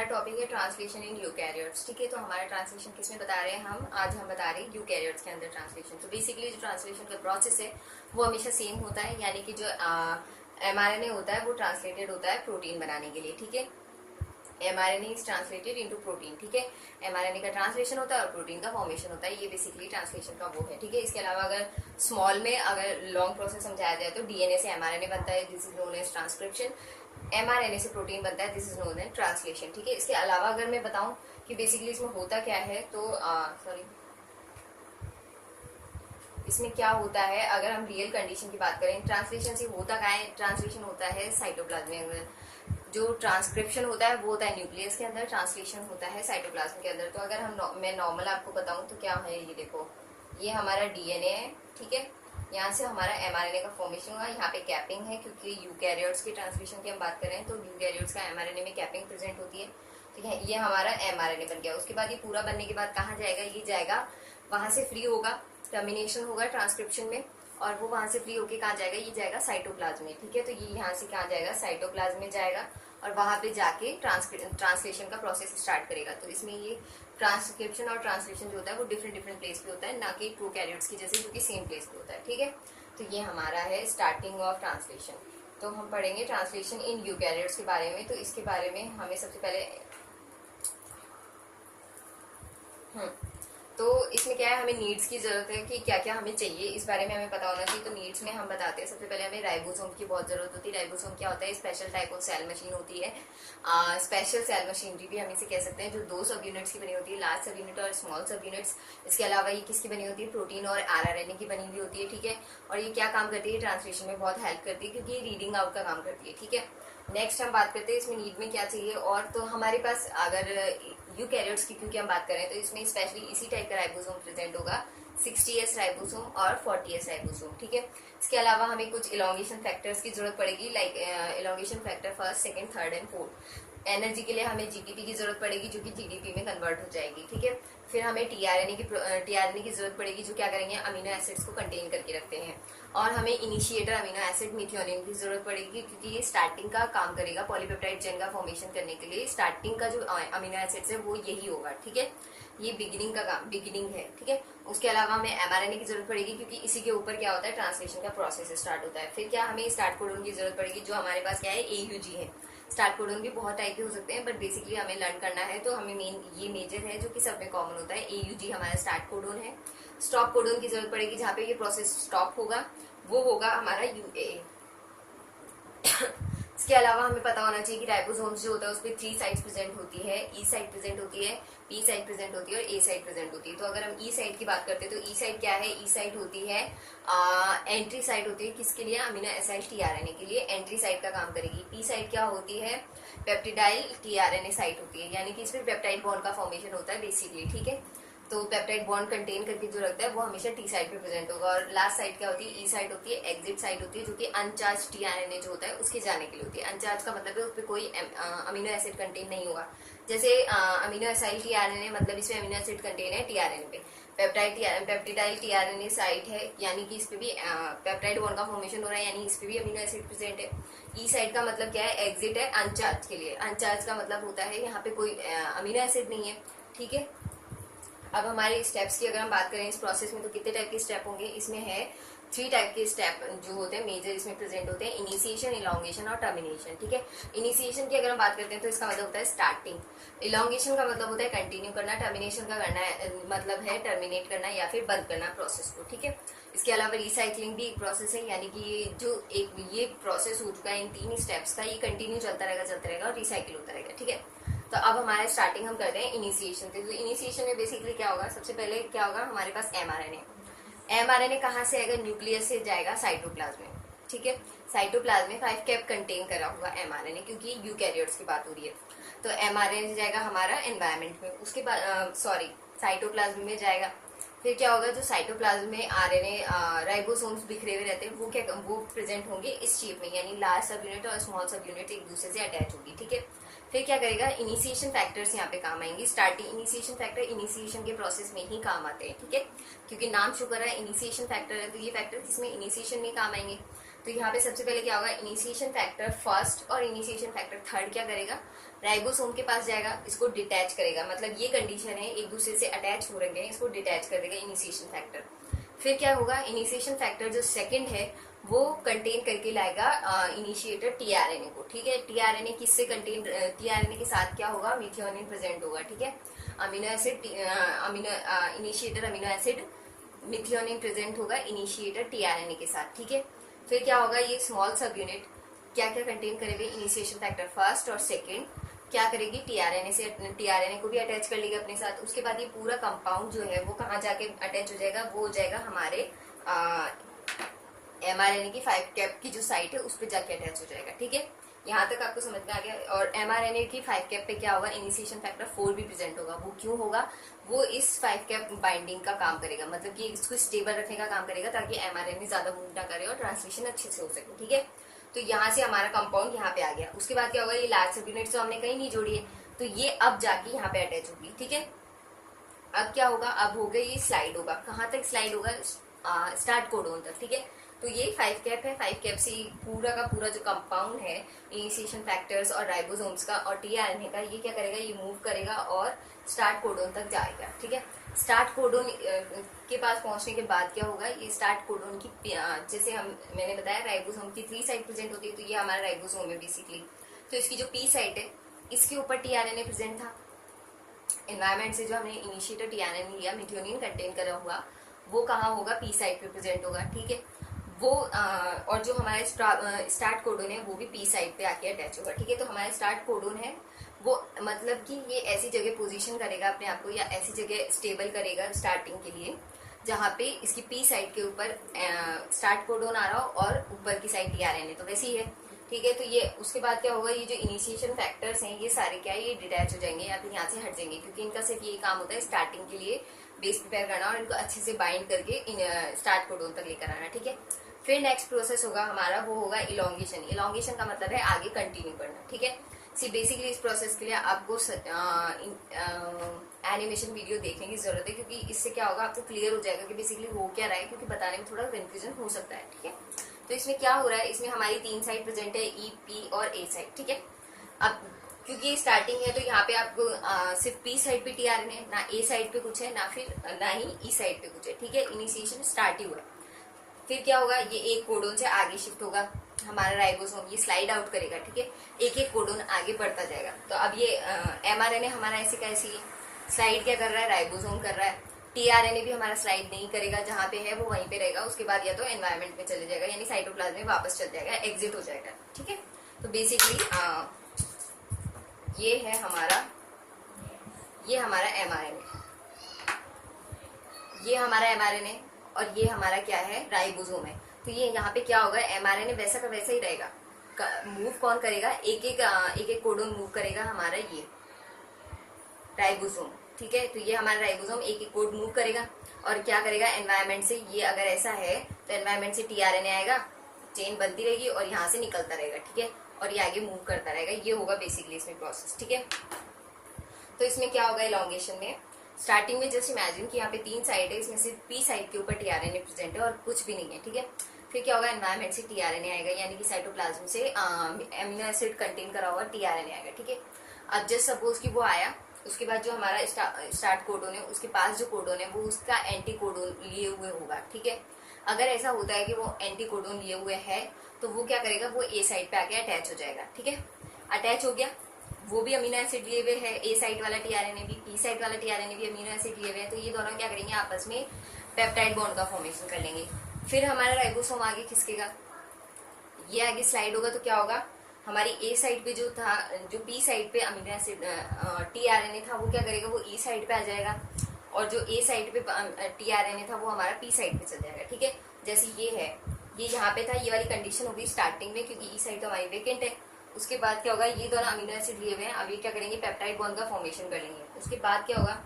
Topic है translation in eukaryotes. ठीक है, तो हमारा ट्रांसलेशन किसमें बता रहे हैं हम? आज हम बता रहे हैं यूकैरियोट्स के अंदर ट्रांसलेशन। तो बेसिकली जो ट्रांसलेशन का प्रोसेस है वो हमेशा सेम होता है, यानी कि जो mRNA होता है वो ट्रांसलेटेड होता है प्रोटीन बनाने के लिए। ठीक है, mRNA is translated into protein. ठीक है, mRNA का ट्रांसलेशन होता है और प्रोटीन का फॉर्मेशन होता है। ये बेसिकली ट्रांसलेशन का वो है। ठीक है, इसके अलावा अगर स्मॉल में अगर लॉन्ग प्रोसेस समझाया जाए तो डीएनए से mRNA बनता है, this is known as transcription. mRNA से प्रोटीन बनता है, this is known as translation. ठीक है, इसके अलावा अगर मैं बताऊं कि बेसिकली इसमें होता क्या है तो इसमें क्या होता है, अगर हम रियल कंडीशन की बात करें, ट्रांसलेशन से होता क्या है? ट्रांसलेशन होता है साइटोप्लाज्म में। अगर जो ट्रांसक्रिप्शन होता है वो होता है न्यूक्लियस के अंदर, ट्रांसलेशन होता है साइटोप्लाज्म के अंदर। तो अगर मैं नॉर्मल आपको बताऊं तो क्या है, ये देखो, ये हमारा डीएनए है। ठीक है, यहाँ से हमारा mRNA का फॉर्मेशन हुआ। यहाँ पे कैपिंग है, क्योंकि यूकैरियोट्स की ट्रांसलेशन की हम बात कर रहे हैं तो यूकैरियोट्स का mRNA में कैपिंग प्रेजेंट होती है। ठीक है, ये हमारा mRNA बन गया। उसके बाद ये पूरा बनने के बाद कहाँ जाएगा? ये जाएगा, वहां से फ्री होगा, टर्मिनेशन होगा ट्रांसक्रिप्शन में, और वो वहां से फ्री होके कहाँ जाएगा? ये जाएगा साइटोप्लाज्म में। ठीक है, तो ये यहाँ से कहाँ जाएगा? साइटोप्लाज्म में जाएगा और वहां पे जाके ट्रांसलेशन का प्रोसेस स्टार्ट करेगा। तो इसमें ये ट्रांसक्रिप्शन और ट्रांसलेशन जो होता है वो डिफरेंट डिफरेंट प्लेस पे होता है, ना कि प्रोकैरियोट्स की जैसे जो कि सेम प्लेस पे होता है। ठीक है, तो ये हमारा है स्टार्टिंग ऑफ ट्रांसलेशन। तो हम पढ़ेंगे ट्रांसलेशन इन यूकैरियोट्स के बारे में। तो इसके बारे में हमें सबसे पहले तो इसमें क्या है, हमें नीड्स की जरूरत है कि क्या क्या हमें चाहिए, इस बारे में हमें पता होना चाहिए। तो नीड्स में हम बताते हैं, सबसे पहले हमें राइबोसोम की बहुत जरूरत होती है। राइबोसोम क्या होता है? Special type of cell machine होती है, स्पेशल सेल मशीनरी भी हम इसे कह सकते हैं, जो 2 सब यूनिट्स की बनी होती है, लार्ज सब यूनिट और स्मॉल सब यूनिट्स। इसके अलावा ये किसकी बनी होती है? प्रोटीन और RNA की बनी हुई होती है। ठीक है, और ये क्या काम करती है? ट्रांसलेशन में बहुत हेल्प करती है, क्योंकि ये रीडिंग आउट का काम करती है। ठीक है, नेक्स्ट हम बात करते हैं इसमें नीड में क्या चाहिए। और तो हमारे पास अगर यूकैरियोट्स की क्योंकि हम बात करें तो इसमें स्पेशली इसी टाइप का राइबोसोम प्रेजेंट होगा, 60S राइबोसोम और 40S राइबोसोम। ठीक है, इसके अलावा हमें कुछ इलॉन्गेशन फैक्टर्स की जरूरत पड़ेगी, like elongation factor first, second, third and fourth. Energy के लिए हमें जीटीपी की जरूरत पड़ेगी, जो कि जीडीपी में कन्वर्ट हो जाएगी। ठीक है, फिर हमें टीआरएनए की जरूरत पड़ेगी, जो क्या करेंगे? अमीनो एसिड्स को कंटेन करके रखते हैं। और हमें इनिशिएटर अमीनो एसिड मिथियोनिन की जरूरत पड़ेगी, क्योंकि ये स्टार्टिंग का काम करेगा पॉलीपेप्टाइड चेन का फॉर्मेशन करने के लिए। स्टार्टिंग का जो अमीनो एसिड्स है वो यही होगा। ठीक है, ये बिगिनिंग का काम, बिगिनिंग है। ठीक है, उसके अलावा हमें mRNA की जरूरत पड़ेगी, क्योंकि इसी के ऊपर क्या होता है? ट्रांसलेशन का प्रोसेस स्टार्ट होता है। फिर क्या हमें स्टार्ट कोडोन की जरूरत पड़ेगी, जो हमारे पास क्या है? AUG है। स्टार्ट कोडोन भी बहुत टाइप के हो सकते हैं, बट बेसिकली हमें लर्न करना है तो हमें ये मेजर है जो कि सब में कॉमन होता है। AUG हमारा स्टार्ट कोडोन है। स्टॉप कोडोन की जरूरत पड़ेगी, जहाँ पे ये प्रोसेस स्टॉप होगा, वो होगा हमारा UAA। इसके अलावा हमें पता होना चाहिए कि राइबोसोम्स जो होता है उसपे 3 साइट्स प्रेजेंट होती है, E साइट प्रेजेंट होती है, P साइट प्रेजेंट होती है और A साइट प्रेजेंट होती है। तो अगर हम E साइट की बात करते हैं तो E साइट क्या है? E साइट होती है एंट्री साइट होती है, किसके लिए? अमीनो एसिड टीआरएनए के लिए एंट्री साइट का काम करेगी। P साइट क्या होती है? पेप्टिडाइल टीआरएनए साइट होती है, यानी कि इसमें पेप्टाइड बॉन्ड का फॉर्मेशन होता है बेसिकली। ठीक है, तो पेप्टाइड बॉन्ड कंटेन करके जो रखता है वो हमेशा टी साइड पे प्रेजेंट होगा। और लास्ट साइड क्या होती है? ई साइड होती है, एग्जिट साइड होती है, जो कि अनचार्ज टीआरएनए जो होता है उसके जाने के लिए होती है। अनचार्ज का मतलब है उस पर कोई अमीनो एसिड कंटेन नहीं होगा। जैसे अमीनो एसाइल टीआरएनए, मतलब इसमें अमीनो एसिड कंटेन है टीआरएनए पे। पेप्टिडाइल टीआरएनए साइट है, यानी कि इस पे भी पेप्टाइड बॉन्ड का फॉर्मेशन हो रहा है, यानी इस पे भी अमीनो एसिड प्रेजेंट है। ई साइड का मतलब क्या है? एग्जिट है अनचार्ज के लिए। अनचार्ज का मतलब होता है यहाँ पे कोई अमीनो एसिड नहीं है। ठीक है, अब हमारे स्टेप्स की अगर हम बात करें इस प्रोसेस में तो कितने टाइप के स्टेप होंगे? इसमें है 3 टाइप के स्टेप जो होते हैं मेजर, इसमें प्रेजेंट होते हैं, इनिशिएशन, इलॉन्गेशन और टर्मिनेशन। ठीक है, इनिशिएशन की अगर हम बात करते हैं तो इसका मतलब होता है स्टार्टिंग। इलॉन्गेशन का मतलब होता है कंटिन्यू करना। टर्मिनेशन का करना है मतलब है टर्मिनेट करना या फिर बंद करना प्रोसेस को। ठीक है, इसके अलावा रिसाइकलिंग भी एक प्रोसेस है, यानी कि ये प्रोसेस हो चुका है इन 3 स्टेप्स का, ये कंटिन्यू चलता रहेगा और रिसाइकिल होता रहेगा। ठीक है, तो अब हमारे स्टार्टिंग हम करते हैं इनिशिएशन से। तो इनिशिएशन में बेसिकली क्या होगा? सबसे पहले क्या होगा? हमारे पास mRNA कहाँ से आएगा? न्यूक्लियस से जाएगा साइटोप्लाज्म में। ठीक है, साइटोप्लाज्म में 5 कैप कंटेन करा हुआ mRNA, क्योंकि यूकैरियोट्स की बात हो रही है। तो mRNA से जाएगा हमारा एनवायरमेंट में, उसके बाद साइटोप्लाज्म में जाएगा। फिर क्या होगा? जो साइटोप्लाज्म में RNA राइबोसोम्स बिखरे हुए रहते हैं वो प्रेजेंट होंगे इस शेप में, यानी लार्ज सब यूनिट और स्मॉल सब यूनिट एक दूसरे से अटैच होगी। ठीक है, फिर क्या करेगा? इनिशिएशन फैक्टर्स यहाँ पे काम आएंगे। स्टार्टिंग इनिशिएशन फैक्टर इनिशिएशन के प्रोसेस में ही काम आते हैं। ठीक है, क्योंकि नाम शो कर रहा है इनिशिएशन फैक्टर है, तो ये फैक्टर किसमें? इनिशिएशन में काम आएंगे। तो यहाँ पे सबसे पहले क्या होगा, इनिशिएशन फैक्टर फर्स्ट और इनिशिएशन फैक्टर थर्ड क्या करेगा, राइबोसोम के पास जाएगा, इसको डिटैच करेगा, मतलब ये कंडीशन है एक दूसरे से अटैच हो रहे हैं, इसको डिटैच कर देगा इनिशिएशन फैक्टर। फिर क्या होगा, इनिशिएशन फैक्टर जो सेकंड है वो कंटेन करके लाएगा इनिशिएटर टीआरएनए को, ठीक है। टीआरएनए किससे कंटेन, टीआरएनए के साथ क्या होगा, मिथियोनिन प्रेजेंट होगा, ठीक है। Amino acid initiator amino acid methionine present होगा इनिशिएटर टीआरएनए के साथ, ठीक है। फिर क्या होगा, ये स्मॉल सब यूनिट क्या क्या कंटेन करेंगे, इनिशिएशन फैक्टर फर्स्ट और सेकंड क्या करेगी, टीआरएनए से, टीआरएनए को भी अटैच कर लेगी अपने साथ। उसके बाद ये पूरा कंपाउंड जो है वो कहाँ जाके अटैच हो जाएगा, वो हो जाएगा हमारे एमआरएनए की 5 कैप की जो साइट है उस पर जाके अटैच हो जाएगा, ठीक है। यहाँ तक आपको समझ में आ गया। और एमआरएनए की 5 कैप पे क्या होगा, इनिशिएशन फैक्टर 4 भी प्रेजेंट होगा। वो क्यों होगा, वो इस 5 कैप बाइंडिंग का काम करेगा, मतलब कि इसको स्टेबल रखने का काम करेगा ताकि एमआरएनए ज्यादा मूव ना करे और ट्रांसलेशन अच्छे से हो सके, ठीक है। तो यहाँ से हमारा कंपाउंड यहाँ पे आ गया। उसके बाद क्या होगा, ये लार्ज सब यूनिट तो हमने कहीं नहीं जोड़ी है, तो ये अब जाके यहाँ पे अटैच होगी, ठीक है। अब क्या होगा, अब हो गया ये स्लाइड होगा, कहाँ तक स्लाइड होगा, स्टार्ट कोडोन तक, ठीक है। तो ये 5 कैप है, 5 कैप से पूरा का पूरा जो कंपाउंड है इनिशिएशन फैक्टर्स और राइबोसोम्स का और टीआरएनए का, ये क्या करेगा, ये मूव करेगा और स्टार्ट कोडोन तक जाएगा, ठीक है। स्टार्ट कोडोन के पास पहुंचने के बाद क्या होगा, ये स्टार्ट कोडोन की जैसे मैंने बताया राइबोसोम की 3 साइड प्रेजेंट होती है, तो ये हमारा राइबोसोम है बेसिकली। तो इसकी जो पी साइड है इसके ऊपर टीआरएनए प्रेजेंट था, एनवायरमेंट से जो हमने इनिशिएटर टीआरएनए लिया मिथियोनिन कंटेन करा हुआ, वो कहाँ होगा, पी साइड पे प्रेजेंट होगा, ठीक है। वो और जो हमारा स्टार्ट कोडोन है वो भी पी साइड पे आके अटैच होगा, ठीक है। तो हमारा स्टार्ट कोडोन है वो मतलब कि ये ऐसी जगह पोजीशन करेगा अपने आप को या ऐसी जगह स्टेबल करेगा स्टार्टिंग के लिए जहाँ पे इसकी पी साइड के ऊपर स्टार्ट कोडोन आ रहा हो और ऊपर की साइड टीआरएनए, तो वैसे ही है, ठीक है। तो ये उसके बाद क्या होगा, ये जो इनिशिएशन फैक्टर्स हैं ये सारे क्या है, ये डिटैच हो जाएंगे या फिर यहाँ से हट जाएंगे, क्योंकि इनका सिर्फ ये काम होता है स्टार्टिंग के लिए बेस प्रिपेयर करना और इनको अच्छे से बाइंड करके स्टार्ट कोडोन तक लेकर आना, ठीक है। फिर नेक्स्ट प्रोसेस होगा हमारा, वो होगा इलोंगेशन। इलोंगेशन का मतलब है आगे कंटिन्यू करना, ठीक है। सी बेसिकली इस प्रोसेस के लिए आपको एनिमेशन वीडियो देखने की जरूरत है, क्योंकि इससे क्या होगा, आपको क्लियर हो जाएगा कि बेसिकली हो क्या रहा है, क्योंकि बताने में थोड़ा कंफ्यूजन हो सकता है, ठीक है। तो इसमें क्या हो रहा है, इसमें हमारी 3 साइड प्रेजेंट है, ई, पी और ए साइड, ठीक है। अब क्योंकि स्टार्टिंग है तो यहाँ पे आपको सिर्फ पी साइड पे टीआरएनए है, ना ए साइड पे कुछ है ना फिर ना ही ई साइड पे कुछ है, ठीक है। इनिशिएशन स्टार्ट ही हुआ है। फिर क्या होगा, ये एक कोडोन से आगे शिफ्ट होगा हमारा राइबोसोम, ये स्लाइड आउट करेगा, ठीक है। एक एक कोडोन आगे बढ़ता जाएगा। तो अब ये एमआरएनए हमारा ऐसे कैसी स्लाइड क्या कर रहा है, राइबोसोम कर रहा है। टीआरएनए भी हमारा स्लाइड नहीं करेगा, जहां पे है वो वहीं पे रहेगा, उसके बाद या तो एनवायरमेंट में चले जाएगा यानी साइटोप्लाज्म में वापस चल जाएगा, एग्जिट हो जाएगा, ठीक है। तो बेसिकली ये है हमारा, ये हमारा एमआरएनए, ये हमारा एमआरएनए और ये हमारा क्या है, राइबोसोम है। तो ये यहाँ पे क्या होगा, एमआरएनए वैसा का वैसा ही रहेगा, मूव कौन करेगा, एक एक कोडोन मूव करेगा हमारा ये राइबोसोम, ठीक है। तो ये हमारा राइबोसोम एक एक कोड मूव करेगा और क्या करेगा, एनवायरमेंट से, ये अगर ऐसा है तो एनवायरमेंट से टीआरएनए आएगा, चेन बनती रहेगी और यहाँ से निकलता रहेगा, ठीक है, और ये आगे मूव करता रहेगा। ये होगा बेसिकली इसमें प्रोसेस, ठीक है। तो इसमें क्या होगा, इलॉन्गेशन में स्टार्टिंग में जस्ट इमेजिन कि यहाँ पे 3 साइड है, इसमें सिर्फ पी साइड के ऊपर टीआरएनए प्रेजेंट है और कुछ भी नहीं है, ठीक है। फिर क्या होगा, एनवायरमेंट से टीआरएनए आएगा यानी कि साइटोप्लाज्म से एमिनो एसिड कंटेन करा हुआ टीआरएनए आएगा, ठीक है। अब जस्ट सपोज कि वो आया, उसके बाद जो हमारा स्टार्ट कोडोन है उसके पास जो कोडोन है वो उसका एंटी कोडोन लिए हुए होगा, ठीक है। अगर ऐसा होता है कि वो एंटी कोडोन लिए हुए है तो वो क्या करेगा, वो ए साइड पे आके अटैच हो जाएगा, ठीक है। अटैच हो गया, वो भी अमीनो एसिड लिए हुए है, ए साइड वाला टीआरएनए भी, पी साइड वाला टीआरएनए भी अमीनो एसिड लिए हुए हैं, तो ये दोनों क्या करेंगे, आपस में पेप्टाइड बॉन्ड का फॉर्मेशन कर लेंगे। फिर हमारा राइबोसोम आगे खिसकेगा, ये आगे स्लाइड होगा, तो क्या होगा, हमारी ए साइड पे जो था, जो पी साइड पे अमीनो एसिड टीआरएनए था वो क्या करेगा, वो ई साइड पे आ जाएगा और जो ए साइड पे टीआरएनए था वो हमारा पी साइड पे चल जाएगा, ठीक है। जैसे ये है, ये यहाँ पे था, ये वाली कंडीशन होगी स्टार्टिंग में क्योंकि ई साइड तो हमारी वेकेंट है। उसके बाद क्या होगा, ये दोनों अमीनो एसिड लिए हुए हैं, अब ये क्या करेंगे, पेप्टाइड बॉन्ड का फॉर्मेशन कर लेंगे। उसके बाद क्या होगा,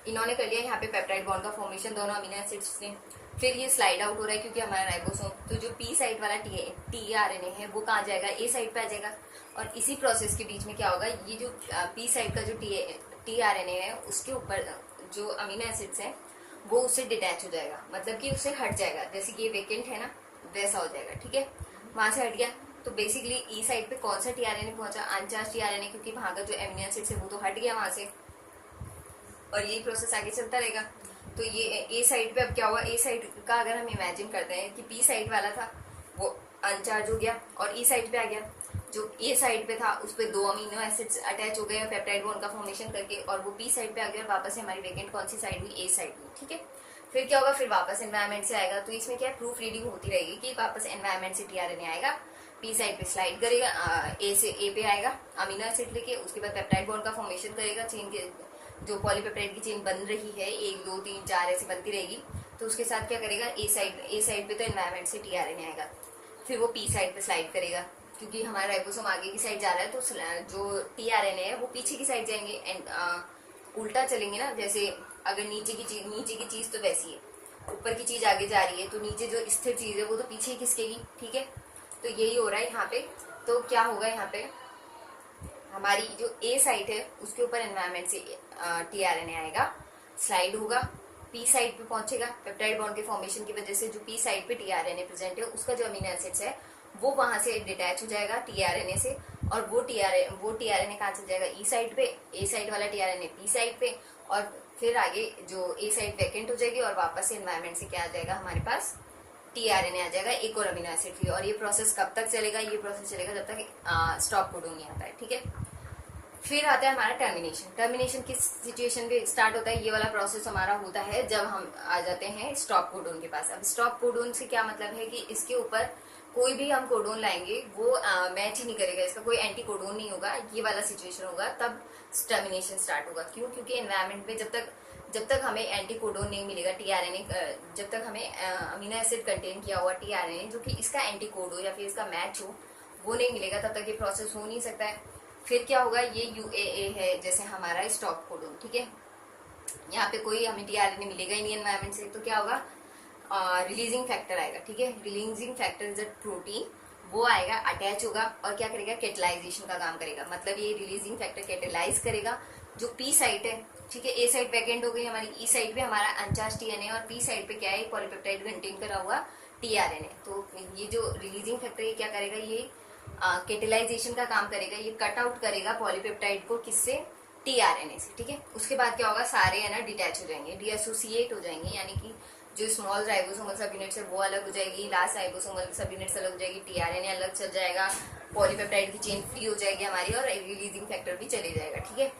इन्होंने कर लिया यहाँ पे पेप्टाइड बॉन्ड का फॉर्मेशन दोनों अमीनो एसिड्स से। फिर ये स्लाइड आउट हो रहा है क्योंकि हमारा राइबोसोम, तो जो पी साइड वाला टीआरएनए है वो कहाँ जाएगा, ए साइड पे आ जाएगा। और इसी प्रोसेस के बीच में क्या होगा, ये जो पी साइड का जो टीआरएनए है उसके ऊपर जो अमीनो एसिड्स हैं वो उससे डिटैच हो जाएगा, मतलब कि उससे हट जाएगा। जैसे कि ये वेकेंट है ना, वैसा हो जाएगा, ठीक है। वहां से हट गया तो बेसिकली ई साइड पे कौन सा टीआरएनए पहुंचा, अनचार्ज टीआरएनए, क्योंकि वहां का जो एमिनो एसिड है वो तो हट गया वहां से, और यही प्रोसेस आगे चलता रहेगा। तो ये ए साइड पे अब क्या हुआ, ए साइड का अगर हम इमेजिन करते हैं कि पी साइड वाला था वो अनचार्ज हो गया और ई साइड पे आ गया। जो ए साइड पे था उस पर 2 अमीनो एसिड्स अटैच हो गए पेप्टाइड बॉन्ड का फॉर्मेशन करके, और वो पी साइड पे आ गया और वापस से हमारी वेकेंट कौन सी साइड हुई, ए साइड हुई, ठीक है। फिर क्या होगा, फिर वापस एनवायरमेंट से आएगा, तो इसमें क्या प्रूफ रीडिंग होती रहेगी कि वापस एनवायरमेंट से टीआरएनए आएगा, पी साइड पे स्लाइड करेगा, ए से ए पे आएगा अमीनो एसिड लेके, उसके बाद पेप्टाइड बॉन्ड का फॉर्मेशन करेगा, चेन के जो पॉलीपेप्टाइड की चेन बन रही है 1 2 3 4 ऐसे बनती रहेगी, तो उसके साथ क्या करेगा, ए साइड पे तो एनवायरमेंट से टीआरएनए आएगा, फिर वो पी साइड पे स्लाइड करेगा, क्योंकि हमारा राइबोसोम आगे की साइड जा रहा है तो जो टीआरएनए है वो पीछे की साइड जाएंगे, एंड उल्टा चलेंगे ना, जैसे अगर नीचे की चीज तो वैसी है, ऊपर की चीज आगे जा रही है तो नीचे जो स्थिर चीज है वो तो पीछे ही खिसकेगी, ठीक है। तो यही हो रहा है यहाँ पे। तो क्या होगा यहाँ पे, हमारी जो ए साइड है उसके ऊपर एनवायरमेंट से टीआरएनए आएगा, स्लाइड होगा, पी साइड पे पहुंचेगा, पेप्टाइड बॉन्ड के फॉर्मेशन की वजह से जो पी साइड पे टीआरएनए प्रेजेंट है उसका जो अमीनो एसिड्स है वो वहां से डिटैच हो जाएगा टीआरएनए से, और वो टीआरएनए कहाँ चल जाएगा, ई साइड पे, ए साइड वाला टीआरएनए पी साइड पे, और फिर आगे जो ए साइड वैकेंट हो जाएगी और वापस से एनवायरमेंट से क्या आ जाएगा हमारे पास, टीआरएनए आ जाएगा एक और अमीनो एसिड के लिए। और ये प्रोसेस कब तक चलेगा, ये प्रोसेस चलेगा जब तक स्टॉप कोडोन नहीं आता है, ठीक है। फिर आता है हमारा टर्मिनेशन किस सिचुएशन पे स्टार्ट होता है, ये वाला प्रोसेस हमारा होता है जब हम आ जाते हैं स्टॉप कोडोन के पास। अब स्टॉप कोडोन से क्या मतलब है कि इसके ऊपर कोई भी हम कोडोन लाएंगे वो मैच ही नहीं करेगा, इसका कोई एंटी कोडोन नहीं होगा, ये वाला सिचुएशन होगा तब टर्मिनेशन स्टार्ट होगा। क्यों, क्योंकि एनवायरमेंट में जब तक हमें एंटी कोडोन नहीं मिलेगा टीआरएनए, जब तक हमें अमीनो एसिड कंटेन किया हुआ टीआरएनए जो कि इसका एंटी कोड हो या फिर इसका मैच हो वो नहीं मिलेगा, तब तक ये प्रोसेस हो नहीं सकता है। फिर क्या होगा, ये यूएए है जैसे हमारा स्टॉप कोडोन, ठीक है। यहाँ पे कोई हमें टीआरएनए मिलेगा ही नहीं एनवायरमेंट से, तो क्या होगा, रिलीजिंग फैक्टर आएगा, ठीक है। Releasing factor is a protein, वो आएगा, अटैच होगा और क्या करेगा, कैटेलाइजेशन का काम करेगा। मतलब ये रिलीजिंग फैक्टर कैटेलाइज करेगा जो पी साइट है, ठीक है। ए साइड वैकेंट हो गई हमारी, ई साइड पे हमारा अनचार्ज टीएनए और पी साइड पे क्या है, पॉलीपेप्टाइड कंटेन करा हुआ टीआरएनए। तो ये जो रिलीजिंग फैक्टर ये क्या करेगा, ये कैटेलाइजेशन का काम करेगा, ये कट आउट करेगा पॉलीपेप्टाइड को, किससे, टीआरएनए से, ठीक है। उसके बाद क्या होगा, सारे है ना डिटैच हो जाएंगे, डीएसोसिएट हो जाएंगे, यानी कि जो स्मॉल राइबोसोमल सब यूनिट्स है वो अलग हो जाएगी, लास्ट राइबोसोमल सब यूनिट्स अलग हो जाएगी, टीआरएनए अलग चल जाएगा, पॉलीपेप्टाइड की चेन फ्री हो जाएगी हमारी और रिलीजिंग फैक्टर भी चले जाएगा, ठीक है।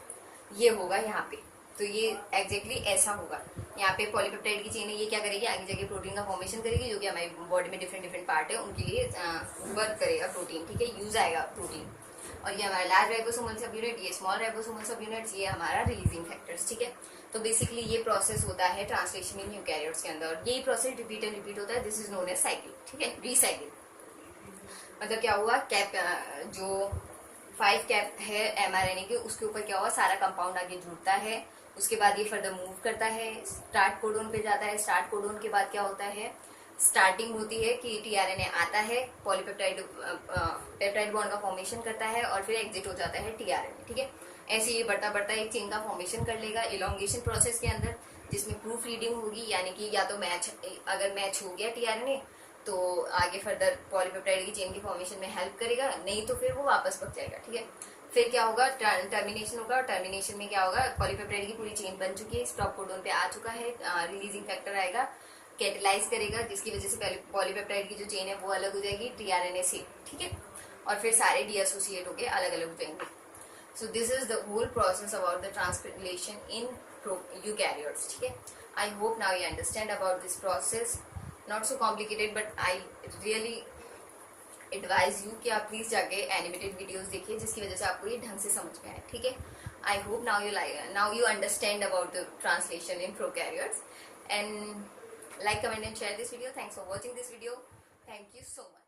ये होगा यहाँ पे, तो ये एग्जैक्टली ऐसा होगा। यहाँ पे पॉलीपेप्टाइड की चेन है, ये क्या करेगी, आगे जाके प्रोटीन का फॉर्मेशन करेगी, जो कि हमारी बॉडी में डिफरेंट पार्ट है उनके लिए वर्क करेगा प्रोटीन, ठीक है, यूज आएगा प्रोटीन। और ये हमारा लार्ज राइबोसोमल सब यूनिट, ये स्मॉल राइबोसोमल सब यूनिट्स, ये हमारा रिलीजिंग फैक्टर्स, ठीक है। तो बेसिकली ये प्रोसेस होता है ट्रांसलेशन इन यूकैरियोट्स के अंदर, और यही प्रोसेस रिपीट होता है, this is known as cycle, ठीक है, रीसाइकिल। मतलब क्या हुआ, कैप जो 5 कैप है एमआरएनए के, उसके ऊपर क्या हुआ, सारा कंपाउंड आगे जुड़ता है, उसके बाद ये फर्दर मूव करता है, स्टार्ट कोडोन पे जाता है, स्टार्ट कोडोन के बाद क्या होता है, स्टार्टिंग होती है कि टीआरएनए आता है, पेप्टाइड बॉन्ड का फॉर्मेशन करता है और फिर एग्जिट हो जाता है टीआरएनए, ठीक है। ऐसे ये बढ़ता बढ़ता एक चेन का फॉर्मेशन कर लेगा इलोंगेशन प्रोसेस के अंदर, जिसमें प्रूफ रीडिंग होगी, यानी कि या तो अगर मैच हो गया टीआरएनए तो आगे फर्दर पॉलीपेप्टाइड की चेन की फॉर्मेशन में हेल्प करेगा, नहीं तो फिर वो वापस पक जाएगा, ठीक है। फिर क्या होगा, टर्मिनेशन होगा, और टर्मिनेशन में क्या होगा, पॉलीपेप्टाइड की पूरी चेन बन चुकी है, स्टॉप कोडोन पे आ चुका है, रिलीजिंग फैक्टर आएगा, कैटेलाइज करेगा, जिसकी वजह से पॉलीपेप्टाइड की जो चेन है वो अलग हो जाएगी टीआरएनए से, ठीक है, और फिर सारे डीएसोसिएट होके अलग अलग हो जाएंगे। So this is the whole process about the translation in eukaryotes, ठीक है। I hope now you understand about this process, not so complicated, but I really advise you कि आप प्लीज जाके एनिमेटेड वीडियोस देखिए, जिसकी वजह से आपको ये ढंग से समझ में आए, ठीक है। I hope now you understand about the translation in prokaryotes, and like, comment and share this video. Thanks for watching this video. Thank you so much.